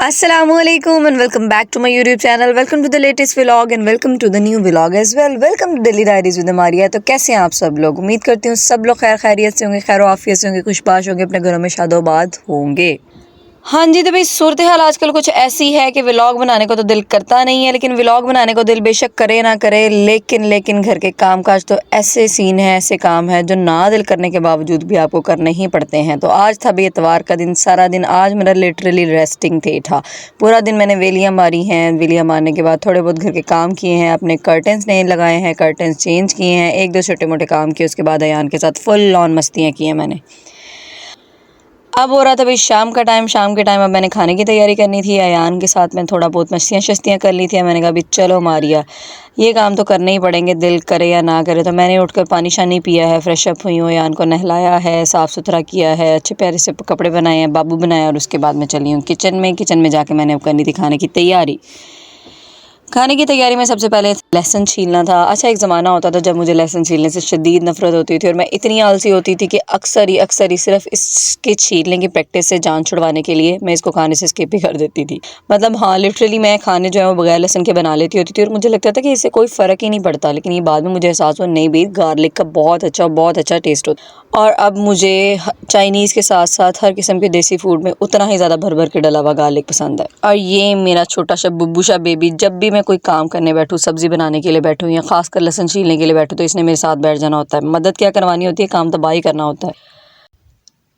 Assalamualaikum and welcome back to my YouTube channel. Welcome to the latest vlog and welcome to the new vlog as well. Welcome to Daily Diaries with Maria. तो कैसे हैं आप सब लोग? उम्मीद करती हूँ सब लोग खैर खैरियत से होंगे, खैर आफियत से होंगे, खुशबाश होंगे, अपने घरों में शादोबाद होंगे। हाँ जी, तो भाई सूरत हाल आजकल कुछ ऐसी है कि व्लॉग बनाने को तो दिल करता नहीं है, लेकिन व्लॉग बनाने को दिल बेशक करे ना करे, लेकिन घर के कामकाज तो ऐसे सीन है, ऐसे काम है जो ना दिल करने के बावजूद भी आपको करने ही पड़ते हैं। तो आज था भी इतवार का दिन, सारा दिन आज मेरा लिटरली रेस्टिंग डे था। पूरा दिन मैंने वेलियाँ मारी हैं, वेलियाँ मारने के बाद थोड़े बहुत घर के काम किए हैं, अपने कर्टन्स नए लगाए हैं, कर्टन्स चेंज किए हैं, एक दो छोटे मोटे काम किए, उसके बाद अयान के साथ फुल ऑन मस्तियाँ की हैं मैंने। अब हो रहा था भाई शाम का टाइम, शाम के टाइम अब मैंने खाने की तैयारी करनी थी। अयान के साथ मैं थोड़ा बहुत मस्तियाँ शस्तियाँ कर ली थी। मैंने कहा भाई चलो मारिया, ये काम तो करने ही पड़ेंगे, दिल करे या ना करे। तो मैंने उठकर पानी शानी पिया है, फ्रेश अप हुई हूँ, अयान को नहलाया है, साफ़ सुथरा किया है, अच्छे प्यारे से कपड़े बनाए हैं, बाबू बनाया, और उसके बाद मैं चली हूँ किचन में जाके मैंने अब करनी थी खाने की तैयारी। खाने की तैयारी में सबसे पहले लहसुन छीलना था। अच्छा, एक ज़माना होता था जब मुझे लहसुन छीलने से शदीद नफ़रत होती थी और मैं इतनी आलसी होती थी कि अक्सर ही सिर्फ इसके छीलने की प्रैक्टिस से जान छुड़वाने के लिए मैं इसको खाने से स्किप ही कर देती थी। मतलब हाँ, लिटरली मैं खाने जो है वो बगैर लहसुन के बना लेती होती थी और मुझे लगता था कि इससे कोई फ़र्क ही नहीं पड़ता, लेकिन ये बाद में मुझे एहसास हुआ नहीं भी, गार्लिक का बहुत अच्छा टेस्ट होता। और अब मुझे चाइनीज़ के साथ साथ हर किस्म के देसी फूड में उतना ही ज़्यादा भर भर के डला हुआ गार्लिक पसंद है। और ये मेरा छोटा सा बुब्बू सा बेबी, जब भी मैं कोई काम करने बैठूँ, सब्ज़ी बनाने के लिए बैठूँ या खासकर लहसुन छीलने के लिए बैठूँ, तो इसने मेरे साथ बैठ जाना होता है। मदद क्या करवानी होती है, काम तबाही ही करना होता है।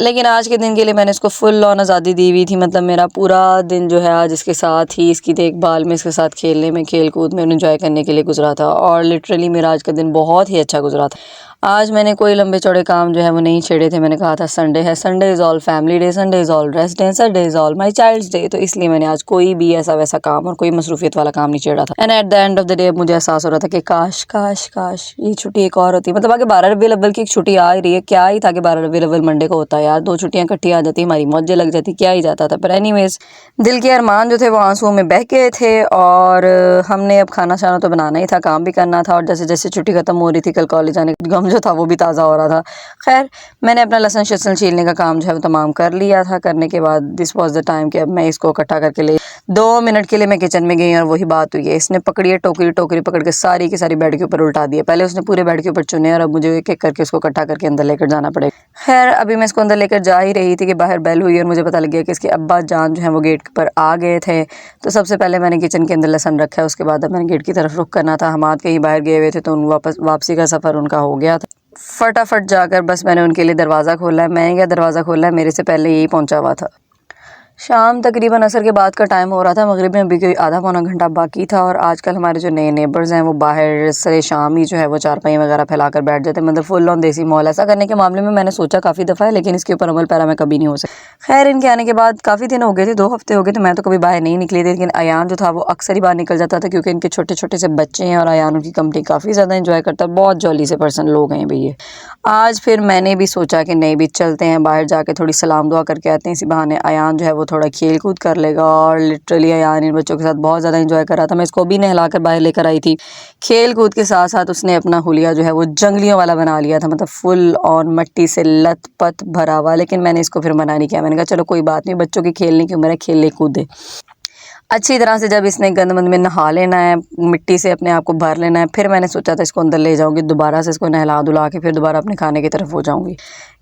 लेकिन आज के दिन के लिए मैंने इसको फुल ऑन आज़ादी दी हुई थी। मतलब मेरा पूरा दिन जो है आज इसके साथ ही, इसकी देखभाल में, इसके साथ खेलने में, खेल कूद में, एंजॉय करने के लिए गुजरा था। और लिटरली मेरा आज का दिन बहुत ही अच्छा गुजरा था। आज मैंने कोई लंबे चौड़े काम जो है वो नहीं छेड़े थे। मैंने कहा था संडे है, Sunday is all family day, Sunday is all rest day, Sunday is all my child's day. तो इसलिए मैंने आज कोई भी ऐसा वैसा काम और कोई मसरूफियत वाला काम नहीं छेड़ा था। And at the end of the day मुझे एहसास हो रहा था कि काश काश काश ये छुट्टी एक और होती। मतलब आगे 12 रबीउल अव्वल की एक छुट्टी आ ही रही है, क्या ही था कि 12 रबीउल अव्वल मंडे को होता है यार, 2 छुट्टियां इकट्ठी आ जाती, हमारी मौजें लग जाती, क्या ही जाता था। पर एनीवेज, दिल के अरमान जो थे वो आंसुओं में बह गए थे और हमने अब खाना शाना तो बनाना ही था, काम भी करना था। और जैसे जैसे छुट्टी खत्म हो रही थी, कल कॉलेज आने का गम जो था वो भी ताज़ा हो रहा था। खैर, मैंने अपना लहसुन शसन छीलने का काम जो है वो तमाम कर लिया था। करने के बाद दिस वॉज द टाइम कि अब मैं इसको इकट्ठा करके ले 2 मिनट के लिए मैं किचन में गई और वही बात हुई है, इसने पकड़ी है टोकरी पकड़ के सारी की सारी बेड के ऊपर उल्टा दी है। पहले उसने पूरे बेड के ऊपर चुने और अब मुझे एक एक करके उसको इकट्ठा करके अंदर लेकर जाना पड़ेगा। खैर, अभी मैं इसको अंदर लेकर जा ही रही थी कि बाहर बेल हुई और मुझे पता लग गया कि इसके अब्बा जान जो है वो गेट पर आ गए थे। तो सबसे पहले मैंने किचन के अंदर लहसुन रखा है, उसके बाद अब मैंने गेट की तरफ रुख करना था। हमाद कहीं बाहर गए हुए थे तो वापसी का सफ़र उनका हो गया था। फटाफट जाकर बस मैंने उनके लिए दरवाज़ा खोला है। मैंने क्या दरवाज़ा खोला है, मेरे से पहले यही पहुंचा हुआ था। शाम तकरीबन असर के बाद का टाइम हो रहा था, मगरिब में अभी कोई आधा पौना घंटा बाकी था। और आजकल हमारे जो नए नेबर्स हैं वो बाहर सरे शाम ही जो है वो चारपाई वगैरह फैलाकर बैठ जाते हैं। मतलब फुल ऑन देसी माहौल। ऐसा करने के मामले में मैंने सोचा काफ़ी दफ़ा है, लेकिन इसके ऊपर अमल पैरा मैं कभी नहीं हो सकी। खैर, इनके आने के बाद काफ़ी दिन हो गए थे, 2 हफ्ते हो गए थे, मैं तो कभी बाहर नहीं निकली थी। लेकिन अयान जो था वो अक्सर ही बाहर निकल जाता था क्योंकि इनके छोटे छोटे से बच्चे हैं और अयान उनकी कंपनी काफ़ी ज़्यादा इंजॉय करता है। बहुत जॉली से पर्सन लोग हैं भैया। आज फिर मैंने भी सोचा कि नहीं भी चलते हैं बाहर, जाके थोड़ी सलाम दुआ करके आते हैं। इसी बहाने अयान जो है वो थोड़ा खेल कूद कर लेगा। और लिटरली अयान इन बच्चों के साथ बहुत ज़्यादा एंजॉय कर रहा था। मैं इसको भी नहलाकर बाहर लेकर आई थी। खेल कूद के साथ साथ उसने अपना हुलिया जो है वो जंगलियों वाला बना लिया था, मतलब फुल ऑन मट्टी से लत पत भरा हुआ। लेकिन मैंने इसको फिर मना नहीं किया। मैंने कहा चलो कोई बात नहीं, बच्चों की खेलने की उम्र है, खेले कूदे। अच्छी तरह से जब इसने गंदमंद में नहा लेना है, मिट्टी से अपने आप को भर लेना है, फिर मैंने सोचा था इसको अंदर ले जाऊंगी, दोबारा से इसको नहला धुला के फिर दोबारा अपने खाने की तरफ हो जाऊंगी।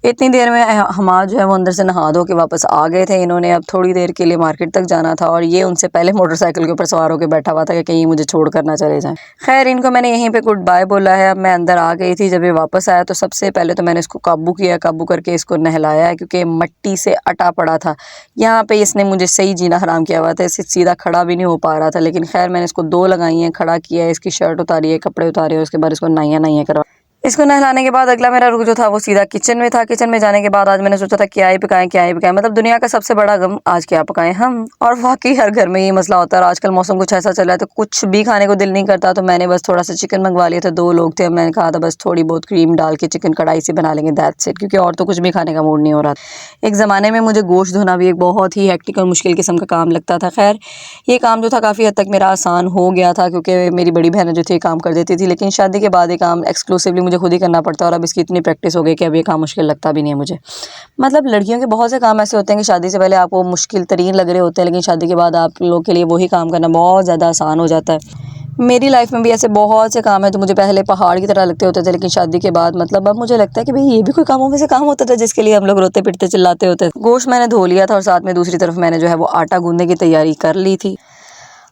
इतनी देर में हमाद जो है वो अंदर से नहा धो के वापस आ गए थे। इन्होंने अब थोड़ी देर के लिए मार्केट तक जाना था और ये उनसे पहले मोटरसाइकिल के ऊपर सवार होकर बैठा हुआ था कि कहीं मुझे छोड़ कर ना चले जाएं। खैर, इनको मैंने यहीं पे गुड बाय बोला है। अब मैं अंदर आ गई थी। जब ये वापस आया तो सबसे पहले तो मैंने इसको काबू किया, काबू करके इसको नहलाया है क्योंकि मट्टी से अटा पड़ा था। यहाँ पे इसने मुझे सही जीना हराम किया हुआ था, इससे सीधा खड़ा भी नहीं हो पा रहा था। लेकिन खैर, मैंने इसको 2 लगाई हैं, खड़ा किया है, इसकी शर्ट उतारी है, कपड़े उतारे, उसके बाद इसको नाइयाँ करवा। इसको नहलाने के बाद अगला मेरा रुख जो था वो सीधा किचन में था। किचन में जाने के बाद आज मैंने सोचा था क्या ही पकाएं। मतलब दुनिया का सबसे बड़ा गम आज क्या पकाएं हम। और वाकई हर घर में ये मसला होता है। और आजकल मौसम कुछ ऐसा चल रहा है तो कुछ भी खाने को दिल नहीं करता। तो मैंने बस थोड़ा सा चिकन मंगवा लिया था, 2 लोग थे। मैंने कहा था बस थोड़ी बहुत क्रीम डाल के चिकन कढ़ाई से बना लेंगे, दैट्स इट, क्योंकि और तो कुछ भी खाने का मूड नहीं हो रहा था। एक ज़माने में मुझे गोश्त धोना भी एक बहुत ही हेक्टिक और मुश्किल किस्म का काम लगता था। खैर, ये काम जो था काफ़ी हद तक मेरा आसान हो गया था क्योंकि मेरी बड़ी बहन जो थी काम कर देती थी। लेकिन शादी के बाद ये काम एक्सक्लूसिवली मुझे खुद ही करना पड़ता है और अब इसकी इतनी प्रैक्टिस हो गई कि अब ये काम मुश्किल लगता भी नहीं है मुझे। मतलब लड़कियों के बहुत से काम ऐसे होते हैं कि शादी से पहले आपको मुश्किल तरीन लग रहे होते हैं, लेकिन शादी के बाद आप लोग के लिए वही काम करना बहुत ज़्यादा आसान हो जाता है। मेरी लाइफ में भी ऐसे बहुत से काम है जो मुझे पहले पहाड़ की तरह लगते होते थे, लेकिन शादी के बाद मतलब अब मुझे लगता है कि भाई ये भी कोई कामों में से काम होता था जिसके लिए हम लोग रोते पिटते चिल्लाते होते थे। गोश्त मैंने धो लिया था और साथ में दूसरी तरफ मैंने जो है वो आटा गूंदने की तैयारी कर ली थी।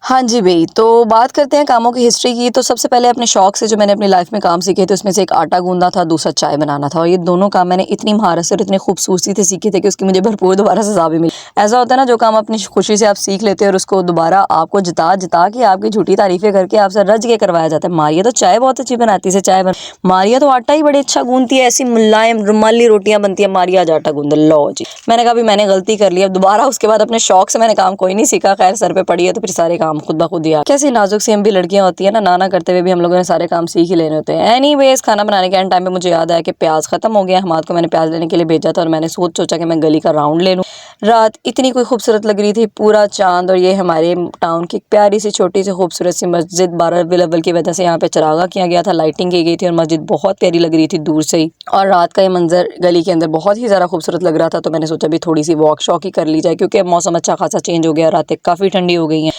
हाँ जी भई, तो बात करते हैं कामों की हिस्ट्री की। तो सबसे पहले अपने शौक से जो मैंने अपनी लाइफ में काम सीखे थे उसमें से एक आटा गूंदना था, दूसरा चाय बनाना था। और ये दोनों काम मैंने इतनी महारत से और इतनी खूबसूरती से सीखे थे कि उसकी मुझे भरपूर दोबारा सज़ा भी मिली। ऐसा होता है ना, जो काम अपनी खुशी से आप सीख लेते हैं और उसको दोबारा आपको जिता जिता के आपकी झूठी तारीफ़ें करके आपसे रज के करवाया जाता है। मारिया तो चाय बहुत अच्छी बनाती है, चाय मारिया तो आटा ही बड़े अच्छा गूंदती है, ऐसी मुलायम रुमाली रोटियाँ बनती है। मारिया आज आटा गूंद लो जी। मैंने कहा भी मैंने गलती कर ली, अब दोबारा उसके बाद अपने शौक से मैंने काम कोई नहीं सीखा। खैर सर पे पड़ी है तो फिर सारे काम खुद ब खुद ही। कैसी नाजुक सी हम भी लड़कियां होती है ना करते हुए भी हम लोगों ने सारे काम सीख ही लेने होते हैं। एनीवेज, खाना बनाने के एंड टाइम पे मुझे याद आया कि प्याज खत्म हो गया। हमाद को मैंने प्याज लेने के लिए भेजा था और मैंने सोचा कि मैं गली का राउंड ले लूँ। रात इतनी कोई खूबसूरत लग रही थी, पूरा चांद, और ये हमारे टाउन की प्यारी सी छोटी सी खूबसूरत सी मस्जिद 12 लेवल की वजह से यहाँ पे चरागा किया गया था, लाइटिंग की गई थी और मस्जिद बहुत प्यारी लग रही थी दूर से ही। और रात का ये मंजर गली के अंदर बहुत ही ज़्यादा खूबसूरत लग रहा था। तो मैंने सोचा भी थोड़ी सी वॉक शॉक ही कर ली जाए, क्योंकि अब मौसम अच्छा खासा चेंज हो गया, रातें काफ़ी ठंडी हो गई हैं।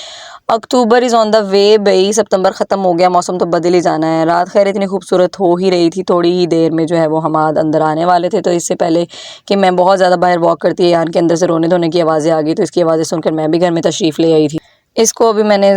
अक्टूबर इज़ ऑन द वे बई, सितंबर ख़त्म हो गया, मौसम तो बदल ही जाना है। रात खैर इतनी खूबसूरत हो ही रही थी, थोड़ी ही देर में जो है वो हमाद अंदर आने वाले थे। तो इससे पहले कि मैं बहुत ज़्यादा बाहर वॉक करती है, यान के अंदर से रोने धोने की आवाज़ें आ गई। तो इसकी आवाज़ें सुनकर मैं भी घर में तशरीफ़ ले आई थी। इसको अभी मैंने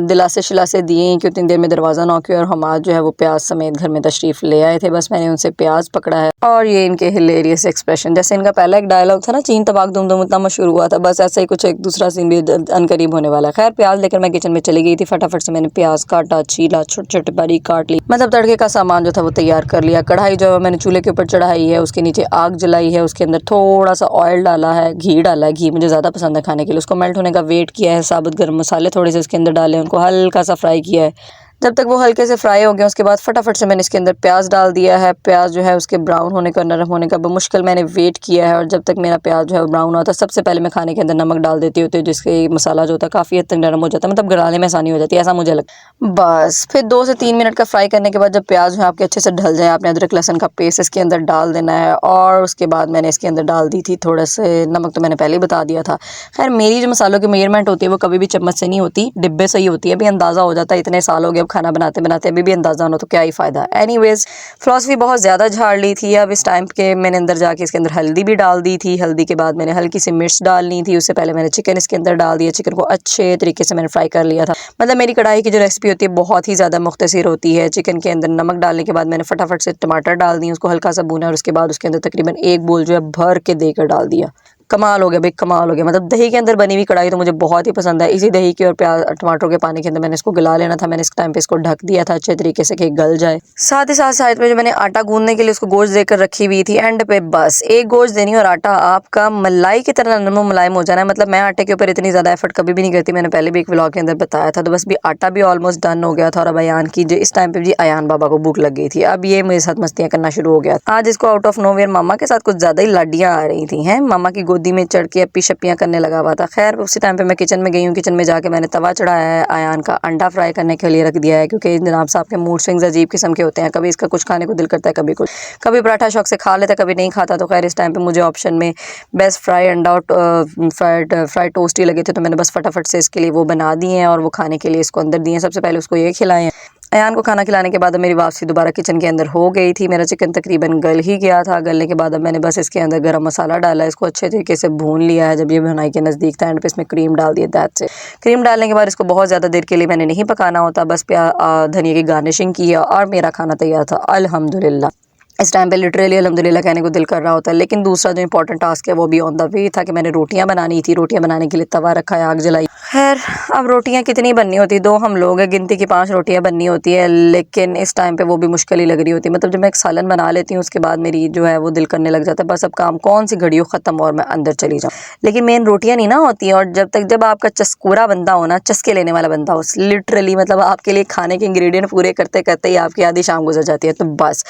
दिलासे शिलासे दिए कि उतनी देर में दरवाज़ा नॉक किया और हमाद जो है वो प्याज समेत घर में तशरीफ़ ले आए थे। बस मैंने उनसे प्याज पकड़ा है और ये इनके हिलेरियस एक्सप्रेशन, जैसे इनका पहला एक डायलॉग था ना, चीन तबाक दुम दुम, इतना मशहूर हुआ था, बस ऐसा ही कुछ एक दूसरा सीन भी अनकरीब होने वाला है। खैर प्याज लेकर मैं किचन में चली गई थी। फटाफट से मैंने प्याज काटा, छीला, छोटे छोटे बारीक काट ली, मतलब तड़के का सामान जो था वो तैयार कर लिया। कढ़ाई जो है मैंने चूल्हे के ऊपर चढ़ाई है, उसके नीचे आग जलाई है, उसके अंदर थोड़ा सा ऑयल डाला है, घी डाला है। घी मुझे ज़्यादा पसंद है खाने के लिए। उसको मेल्ट होने का वेट किया है, साबुत गर्म मसाले थोड़े से उसके अंदर डाले, उनको हल्का सा फ्राई किया है। जब तक वो हल्के से फ्राई हो गया उसके बाद फटाफट से मैंने इसके अंदर प्याज डाल दिया है। प्याज जो है उसके ब्राउन होने का, नरम होने का मुश्किल मैंने वेट किया है। और जब तक मेरा प्याज जो है ब्राउन होता है, सबसे पहले मैं खाने के अंदर नमक डाल देती होती हूँ, जिसके मसाला जो होता है काफ़ी हद तक नरम हो जाता है, मतलब गलाने में आसानी हो जाती है, ऐसा मुझे लगता है। बस फिर 2 से 3 मिनट का फ्राई करने के बाद जब प्याज जो है आपके अच्छे से ढल जाए, आपने अदरक लहसुन का पेस्ट इसके अंदर डाल देना है। और उसके बाद मैंने इसके अंदर डाल दी थी थोड़ा से नमक, तो मैंने पहले ही बता दिया था। खैर मेरी जो मसालों की मेजरमेंट होती है वो कभी भी चम्मच से नहीं होती, डिब्बे से ही होती है। अभी अंदाज़ा हो जाता है, इतने साल हो गए अब खाना बनाते बनाते, अभी भी अंदाज़ा हो तो क्या ही फ़ायदा। एनीवेज, फिलॉसफी बहुत ज़्यादा झाड़ ली थी। अब इस टाइम के मैंने अंदर जाके इसके अंदर हल्दी भी डाल दी थी। हल्दी के बाद मैंने हल्की सी मिर्च डालनी थी। उससे पहले मैंने चिकन इसके अंदर डाल दिया। चिकन को अच्छे तरीके से मैंने फ्राई कर लिया था। मतलब मेरी कढ़ाई की जो रेसिपी होती है बहुत ही ज़्यादा मुख्तसर होती है। चिकन के अंदर नमक डालने के बाद मैंने फटाफट से टमाटर डाल दिए, उसको हल्का सा भूना और उसके बाद उसके अंदर तकरीबन 1 बोल जो है भर के देकर डाल दिया। कमाल हो गया भाई, कमाल हो गया। मतलब दही के अंदर बनी हुई कढ़ाई तो मुझे बहुत ही पसंद है। इसी दही के और प्याज टमाटरों के पानी के अंदर मैंने इसको गला लेना था। मैंने इस टाइम पे इसको ढक दिया था अच्छे तरीके से कि गल जाए। साथ ही साथ साइड में जो मैंने आटा गूंदने के लिए उसको गोश्त देकर रखी हुई थी, एंड पे बस एक गोश्त देनी और आटा आपका मलाई की तरह नरम मुलायम हो जाना है। मतलब मैं आटे के ऊपर इतनी ज़्यादा एफर्ट कभी भी नहीं करती, मैंने पहले भी एक व्लॉग के अंदर बताया था। तो बस भी आटा भी ऑलमोस्ट डन हो गया था। और अब अयान की जो इस टाइम पे जी अयान बाबा को भूख लग गई थी, अब ये मेरे साथ मस्तियाँ करना शुरू हो गया। आज इसको आउट ऑफ नोवेयर मामा के साथ कुछ ज़्यादा ही लाडियाँ आ रही थी हैं। मामा की गोदी में चढ़ के शपियाँ करने लगा हुआ था। खैर उसी टाइम पे मैं किचन में गई हूँ। किचन में जाके मैंने तवा चढ़ाया है, आयान का अंडा फ्राई करने के लिए रख दिया है, क्योंकि जनाब साहब के मूड स्विंग्स अजीब किस्म के होते हैं। कभी इसका कुछ खाने को दिल करता है, कभी कुछ, कभी पराठा शौक से खा लेता है, कभी नहीं खाता। तो खैर इस टाइम पे मुझे ऑप्शन में बेस्ट फ्राई अंडा और फ्राइड टोस्ट ही लगे थे, तो मैंने बस फटाफट से इसके लिए वो बना दिए हैं और वो खाने के लिए इसको अंदर दिए हैं। सबसे पहले उसको ये खिलाए हैं। अयान को खाना खिलाने के बाद मेरी वापसी दोबारा किचन के अंदर हो गई थी। मेरा चिकन तकरीबन गल ही गया था। गलने के बाद अब मैंने बस इसके अंदर गरम मसाला डाला, इसको अच्छे तरीके से भून लिया है। जब ये भुनाई के नज़दीक था एंड पे इसमें क्रीम डाल दिया। That's it. क्रीम डालने के बाद इसको बहुत ज़्यादा देर के लिए मैंने नहीं पकाना होता, बस धनिया की गार्निशिंग की और मेरा खाना तैयार था अल्हम्दुलिल्लाह। इस टाइम पे लिटरली अल्हम्दुलिल्लाह कहने को दिल कर रहा होता है। लेकिन दूसरा जो इंपॉर्टेंट टास्क है वो भी ऑन द वे था कि मैंने रोटियां बनानी थी। रोटियां बनाने के लिए तवा रखा है, आग जलाई। खैर अब रोटियां कितनी बननी होती है, 2 हम लोग हैं, गिनती की 5 रोटियां बननी होती है। लेकिन इस टाइम पे वो भी मुश्किल ही लग रही होती है। मतलब जब मैं एक सालन बना लेती हूँ उसके बाद मेरी जो है वो दिल करने लग जाता है बस अब काम कौन सी घड़ी हो ख़त्म और मैं अंदर चली जाऊँ। लेकिन मेन रोटियाँ नहीं ना होती हैं। और जब आपका चस्कूरा बंदा हो ना, चस्के लेने वाला बंदा हो, लिटरली मतलब आपके लिए खाने के इंग्रेडिएंट पूरे करते करते ही आपकी आधी शाम गुजर जाती है। तो बस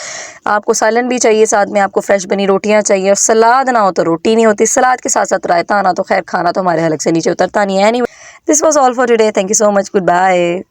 आपको सालन भी चाहिए, साथ में आपको फ्रेश बनी रोटियां चाहिए, और सलाद ना हो तो रोटी नहीं होती। सलाद के साथ साथ रायता ना, तो खैर खाना तो हमारे हलक से नीचे उतरता नहीं है। Anyway, this was all for today. Thank you so much. Good bye.